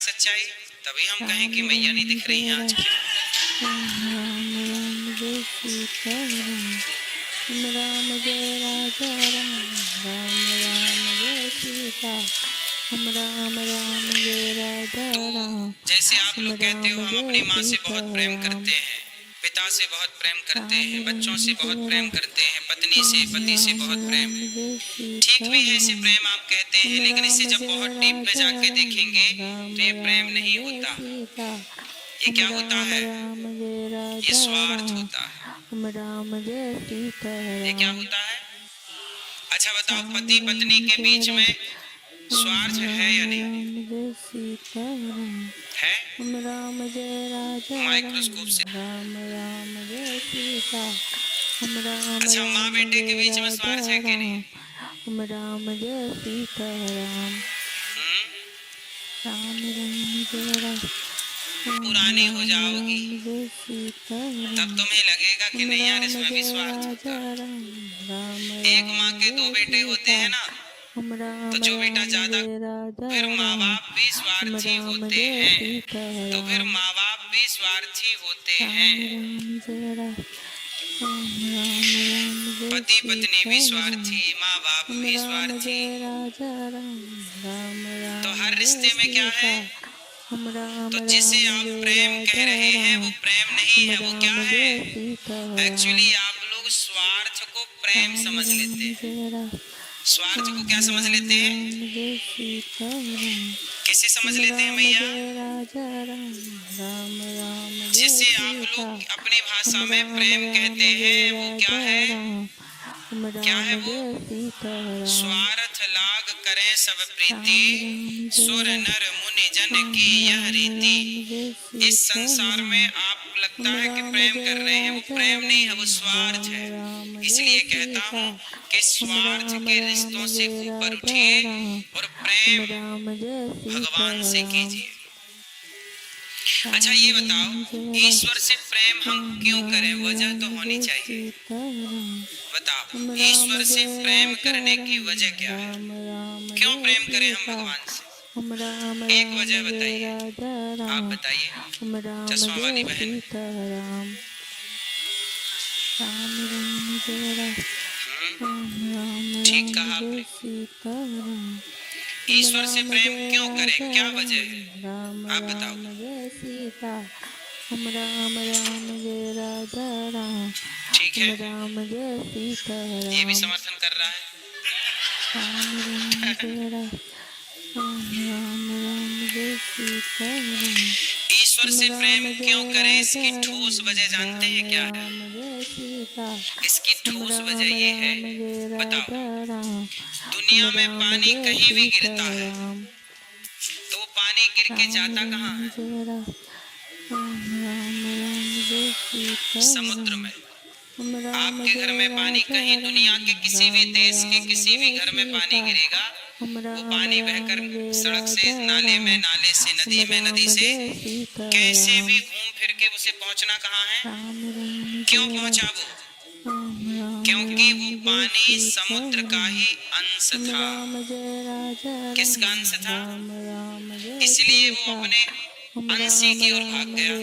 सच्चाई, तभी हम कहें कि मैया नहीं दिख रही हैं आज की। राम जय सीता राम जय राजा राम जय सीता राम जय राजा तो जैसे आप लोग कहते हो हम अपनी माँ से बहुत प्रेम करते हैं, पिता से बहुत प्रेम करते हैं, बच्चों से बहुत प्रेम करते हैं, पत्नी से, पति से बहुत प्रेम। ठीक भी है, इसे प्रेम आप कहते हैं, लेकिन इसे जब बहुत डीप में जाके देखेंगे तो ये प्रेम नहीं होता। ये क्या होता है? ये स्वार्थ होता है। ये क्या होता है? अच्छा बताओ, पति पत्नी के बीच में स्वार्थ है या नहीं? है? माइक्रोस्कोप से। अच्छा, माँ बेटे के बीच में स्वार्थ है कि नहीं? राम जय सीता राम पुरानी हो जाओगी तब तुम्हें लगेगा कि नहीं यार, इसमें भी स्वार्थ होता है। एक माँ के दो बेटे होते हैं ना, तो जो बेटा ज्यादा, फिर माँ बाप भी स्वार्थी होते हैं, तो फिर माँ बाप भी स्वार्थी होते हैं। पति पत्नी भी स्वार्थी, माँ बाप भी स्वार्थी। तो हर रिश्ते में क्या है? तो जिसे आप प्रेम कह रहे हैं वो प्रेम नहीं है, वो क्या है? एक्चुअली आप लोग स्वार्थ को प्रेम समझ लेते हैं। स्वार्थ को क्या समझ लेते हैं? किसे समझ लेते हैं मैया? जिसे आप लोग अपनी भाषा में प्रेम कहते हैं वो क्या है? क्या है वो? स्वार्थ लाग करें सब प्रीति, सुर नर मुनि जन की यह रीति। इस संसार में आप लगता है कि प्रेम कर रहे हैं, वो प्रेम नहीं है, वो स्वार्थ है। इसलिए कहता हूँ कि स्वार्थ के रिश्तों से ऊपर उठिए और प्रेम भगवान से कीजिए। अच्छा ये बताओ, ईश्वर से प्रेम हम क्यों करें? वजह तो होनी चाहिए। बताओ, ईश्वर से प्रेम करने की वजह क्या है? क्यों प्रेम करें हम भगवान से? एक वजह बताइए, आप बताइए, चश्मा वाली बहन। ठीक कहा आपने। ईश्वर से प्रेम क्यों करें, क्या वजह है? आप बताओ। ठीक है, ये भी समर्थन कर रहा है। ईश्वर से प्रेम क्यों करें, इसकी ठोस वजह जानते हैं क्या है? इसकी ठोस वजह ये है, बताओ, दुनिया में पानी कहीं भी गिरता है तो वो पानी गिर के जाता कहाँ है? समुद्र में। आपके घर में पानी, कहीं दुनिया के किसी भी देश के किसी भी घर में पानी गिरेगा, वो पानी बहकर सड़क से नाले में, नाले से नदी में, नदी से कैसे भी घूम फिर के उसे पहुंचना कहाँ है? क्यों पहुंचा वो? क्योंकि वो पानी समुद्र का ही अंश था। किसका अंश था? इसलिए वो अपने अंशी की ओर भाग गया।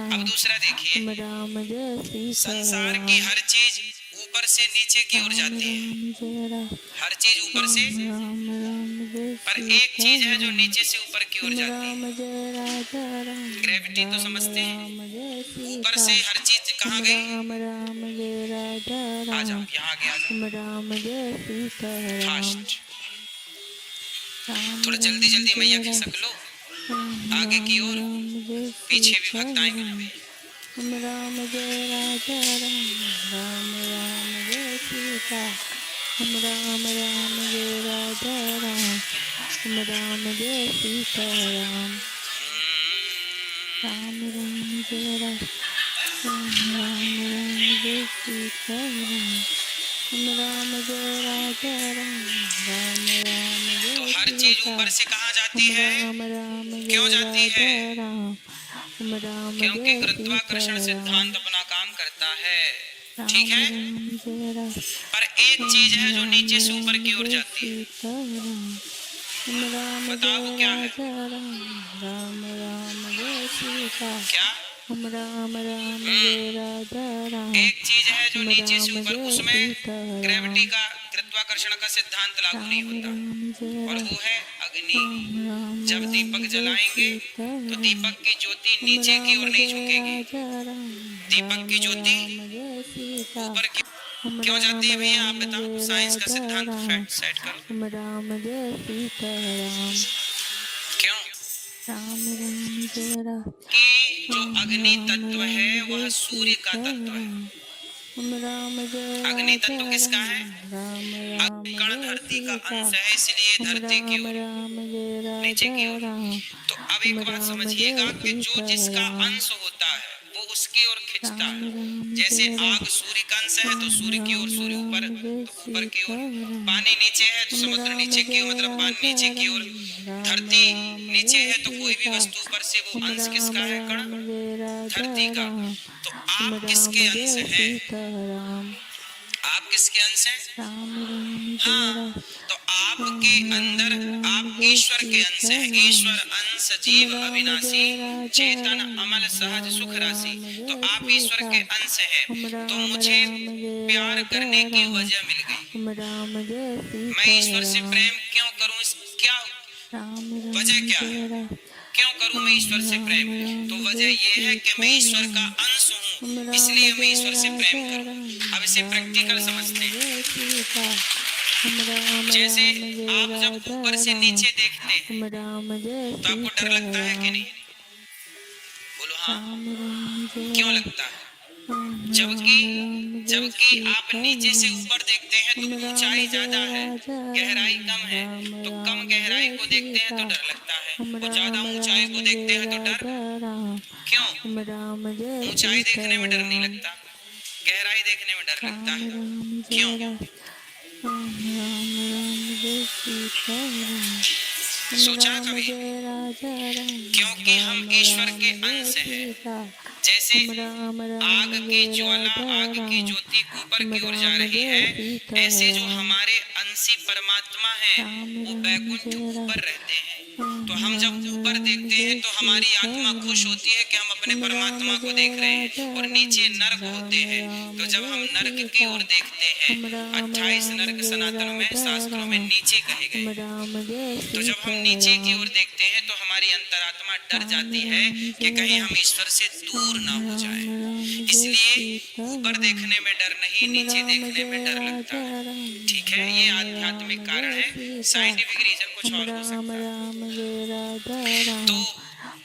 अब दूसरा देखिए, संसार की हर चीज ऊपर से नीचे की ओर जाती है, हर चीज ऊपर से, पर एक चीज है जो नीचे से ऊपर की ओर जाती है। ग्रेविटी तो समझते हैं, ऊपर से हर चीज कहाँ गई? आ जाओ, यहाँ आगे आ जाओ, फास्ट, थोड़ा जल्दी जल्दी मैया खिसक लो आगे की ओर, पीछे भी भक्त आएंगे ना भैया। तो हर चीज ऊपर से कहाँ जाती है? क्यों जाती है? क्योंकि गुरुत्वाकर्षण सिद्धांत अपना काम करता है, ठीक है। पर एक चीज है जो नीचे से ऊपर की ओर जाती है, राम बताओ जय क्या है? राजा राम, राम राम जय सीता। क्या? राम राम जय राजा राम, एक चीज है जो नीचे से राम ऊपर, जय उसमें सीता ग्रेविटी राम। का, गुरुत्वाकर्षण का सिद्धांत लागू नहीं राम होता, राम जय और राम, वो है अग्नि। राम राम जब राम दीपक जय जलाएंगे सीता तो राम। दीपक की ज्योति नीचे की राम ओर नहीं जय झुकेगी, राजा राम, दीपक राम की ज्योति राम जय सीता। ऊपर की क्यों जाती राम है भैया? आप राम बताओ, जय साइंस का राजा सिद्धांत राम, सेट करो। राम जय सीता राम। क्यों? राम राम जय राम, कि जो अग्नि राम तत्व है राम वह जय सूर्य का सीता तत्व है। राम। राम जय अग्नि राजा तत्व किसका राम, है? राम राम अग्नि कण जय धरती का सीता। अंश है, इसलिए धरती की राम ओर, राम जय नीचे राजा की ओर। राम, तो अब एक बात राम समझिएगा जय कि जो सीता जिसका राम। अंश होता है वो उसकी ओर खिंचता राम है। राम जैसे जय राम, आग सूर्य का अंश है तो राम सूर्य की ओर, राम सूर्य ऊपर राम जय तो ऊपर की सीता ओर। राम। पानी नीचे है तो समुद्र राम नीचे की ओर, जय मतलब पानी राजा नीचे की ओर। राम, राम धरती राम नीचे जय है तो कोई भी सीता। वस्तु ऊपर से वो अंश राम किसका है? कण राम जय राजा धरती का। राम, तो आप राम किसके अंश जय हैं? सीता राम। आप किसके अंश हैं? राम राम जय हाँ, राम, तो आपके राम अंदर राम आप जय ईश्वर के अंश सीता हैं। राम। ईश्वर अंश जीव राम अविनाशी जय राजा चेतन राम, अमल सहज राम सुख राशि। राम तो जय आप ईश्वर सीता। के अंश हैं। तो राम मुझे राम जय प्यार राजा करने की राम, वजह मिल गई। राम जय मैं सीता ईश्वर से राम। प्रेम क्यों करूं? क्या राम वजह राम क्या है? जय राम, क्यों करूं मैं ईश्वर से प्रेम? राम तो राम वजह जय यह है कि सीता मैं ईश्वर का राम। अंश हूँ, राम इसलिए मैं जय ईश्वर से प्रेम राजा करूं। राम, अब इसे राम प्रैक्टिकल राम समझते हैं। जय सीता। राम जैसे राम जय आप जब राजा ऊपर से राम, नीचे देखते हैं राम जय तो आपको डर सीता लगता है कि राम। नहीं? बोलो हाँ। राम राम जय क्यों राम, लगता है? राम जबकि राम जय जबकि आप सीता नीचे से राम। ऊपर देखते हैं तो राम ऊंचाई ज्यादा जय है, राजा गहराई राम, कम है। राम तो कम राम गहराई जय को देखते हैं सीता। तो डर लगता है, और ज्यादा राम ऊंचाई राम को देखते जय हैं तो डर राजा राम, क्यों? राम जय ऊंचाई सीता देखने में डर नहीं राम। लगता, गहराई देखने में डर लगता राम है। राम क्यों? जय राम, राम राम जय सीता राम। सोचा राम कभी? जय राजा राम, क्योंकि हम राम ईश्वर के राम जय अंश हैं। सीता। जैसे राम आग राम की जय ज्वाला, राजा आग की राम, ज्योति ऊपर की ओर जा राम रही जय है, सीता ऐसे जो राम। हमारे अंशी परमात्मा है राम वो राम बैकुंठ जय राम, ऊपर रहते हैं। तो हम जब राम ऊपर राम देखते हैं जय तो हमारी सीता आत्मा खुश राम। होती है कि हम अपने राम परमात्मा को जय देख रहे राजा हैं। और राम, नीचे नरक राम होते हैं, राम तो जब हम जय नरक की सीता। ओर देखते हैं, राम 28 राम नरक जय सनातन में राजा शास्त्रों में राम, नीचे कहे गए। राम जय तो जब हम सीता नीचे की ओर राम। देखते हैं तो हमारी अंतरात्मा डर राम जाती है राम कि जय कहीं राम, हम ईश्वर से दूर ना हो राम जाएं। राम जय इसलिए सीता ऊपर राम। देखने में डर नहीं, नीचे राम देखने में जय डर लगता राजा है। राम, ठीक है, ये राम आध्यात्मिक राम कारण जय है। सीता। साइंटिफिक रीजन कुछ और हो राम सकता है। राम जय राजा तो राम,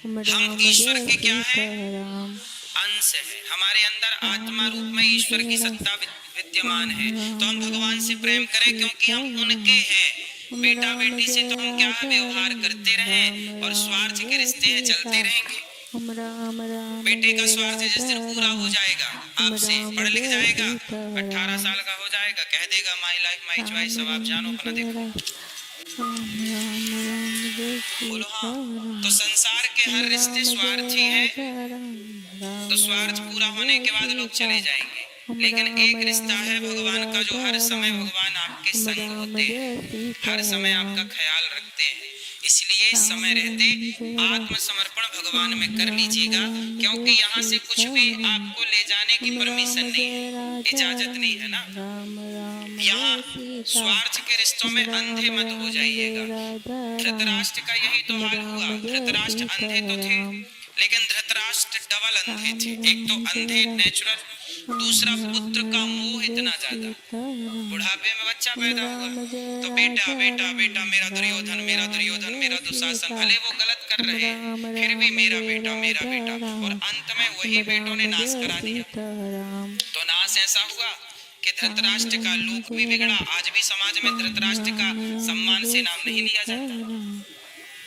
हम राम ईश्वर जय के क्या है? सीता राम। अंश है। हमारे अंदर राम आत्मा रूप में राम ईश्वर जय की राम, सत्ता विद्यमान है। तो हम राम भगवान से राम प्रेम जय करें क्योंकि सीता हम राम। उनके हैं। बेटा राम बेटी से जय तो हम क्या है, राजा व्यवहार राम, करते राम रहें और राम स्वार्थ के जय रिश्ते हैं सीता। चलते रहेंगे। राम राम बेटे का जय स्वार्थ जिस राजा दिन पूरा हो राम, जाएगा, आपसे राम पढ़ लिख जय जाएगा, सीता 18 राम। साल का हो जाएगा, कह देगा my life my Ram choice, अब आप जानो राम अपना जय देखो। राम, राम राम जय बोलो सीता हाँ। तो राम। संसार के हर रिश्ते राम जय स्वार्थी हैं। राजा राम, तो राम स्वार्थ राम पूरा होने जय के बाद लोग सीता। चले जाएंगे, लेकिन राम एक रिश्ता राम है जय भगवान का जो राजा हर समय राम, भगवान आपके संग राम होते जय हैं, सीता हर समय आपका राम। ख्याल रखते हैं। इसलिए राम समय रहते राम जय राम, आत्मसमर्पण भगवान में कर राम लीजिएगा, राम क्योंकि जय यहाँ से कुछ सीता भी राम। आपको ले जाने की परमिशन राम नहीं जय है, राजा इजाजत राम, नहीं है ना। राम राम यहाँ जय सीता। स्वार्थ के रिश्तों में अंधे राम मत हो राम जय जाइएगा। राजा राम, धृतराष्ट्र का यही तो हाल हुआ। राम जय धृतराष्ट्र सीता अंधे तो थे, राम। लेकिन धृतराष्ट्र डबल अंधे राम थे। एक तो राम अंधे जय राम, नेचुरल, दूसरा राम पुत्र का राम मोह जय इतना ज्यादा। सीता राम। बुढ़ापे में बच्चा पैदा हुआ राम जय तो बेटा राजा बेटा राम, बेटा मेरा राम दुर्योधन, मेरा राम दुर्योधन, जय मेरा दुशासन। सीता। भले वो गलत कर रहे राम हैं, फिर भी राम मेरा जय बेटा मेरा राजा बेटा, और राम, अंत में वही बेटों ने राम नाश जय करा दिया। सीता राम। तो नाश ऐसा हुआ कि राम धृतराष्ट्र का राम लोक भी जय बिगड़ा। राम, आज भी समाज में धृतराष्ट्र का राम राम सम्मान से जय नाम नहीं लिया सीता जाता। राम।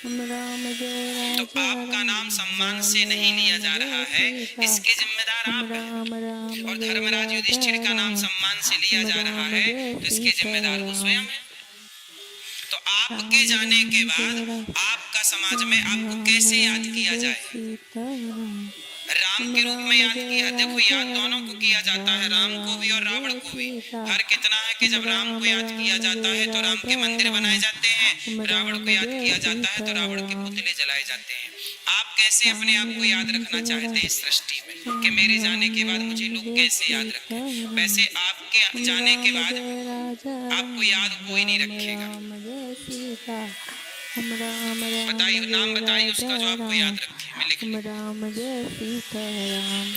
राम जय तो राजा आपका नाम राम, सम्मान राम से नहीं लिया राम जा जय रहा है, सीता। इसके जिम्मेदार आप हैं। राम राम और जय धर्मराज राजा युधिष्ठिर का नाम राम, सम्मान से लिया जा रहा राम है, जय तो इसके सीता जिम्मेदार वो स्वयं राम। है। तो आपके राम जाने के राम बाद जय राम, आपका समाज में आपको राम कैसे याद राम किया जय जाए? सीता राम। राम के रूप में याद किया। देखो याद दोनों को किया जाता है, राम को भी और रावण को भी। हर कितना है कि जब राम को याद किया जाता है तो राम के मंदिर बनाए जाते हैं, रावण को याद किया जाता है तो रावण के पुतले जलाए जाते हैं। आप कैसे अपने आप को याद रखना चाहते हैं इस सृष्टि में कि मेरे जाने के बाद मुझे लोग कैसे याद रखें? वैसे आपके जाने के बाद आपको याद कोई नहीं रखेगा। बताइए, नाम बताइए उसका जो आपको याद रखे, मैं लिख लूं। राम जय सीता राम,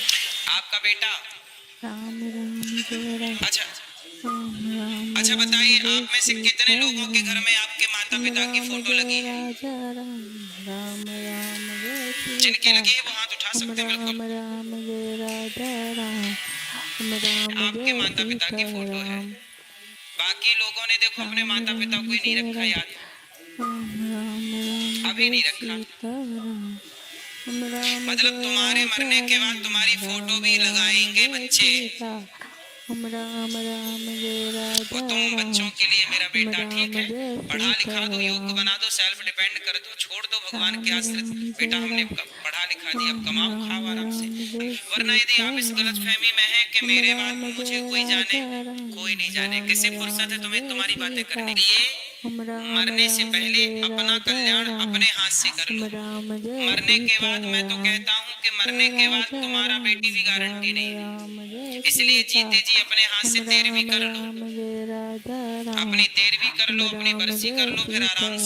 आपका बेटा। राम राम जय राम, अच्छा राम अच्छा, बताइए आप में से कितने लोगों के घर में आपके माता पिता की फोटो लगी है? राजा राम, राम राम जय जिनकी सीता, लगी है वो हाथ उठा सकते हैं, राम बिल्कुल। राम जय राजा राम, राम आपके जय माता पिता की सीता फोटो है। राम, बाकी लोगों ने देखो अपने माता पिता को ही नहीं रखा याद, राम राम अभी नहीं जय रखा। सीता राम, राम मतलब तुम्हारे मरने के बाद तुम्हारी फोटो भी लगाएंगे बच्चे, राम राम जय और राजा तुम बच्चों के लिए मेरा बेटा राम ठीक है, जय पढ़ा लिखा दो, सीता योग्य बना दो, सेल्फ डिपेंड कर दो, छोड़ दो भगवान के आश्रित। बेटा हमने पढ़ा लिखा दिया, अब कमाओ खाओ आराम से। वरना यदि आप इस गलत फहमी में हैं कि मेरे बाद मुझे कोई जाने, कोई नहीं जाने, किसी फुर्सत है तुम्हें तुम्हारी बातें करने के लिए? मरने से पहले अपना कल्याण अपने हाथ से कर लो। मरने के बाद मैं तो कहता हूँ कि मरने के बाद तुम्हारा बेटी भी गारंटी नहीं है, इसलिए जीते जी अपने हाथ से 13वीं कर लो, अपनी 13वीं कर लो, अपनी बरसी कर लो, फिर आराम से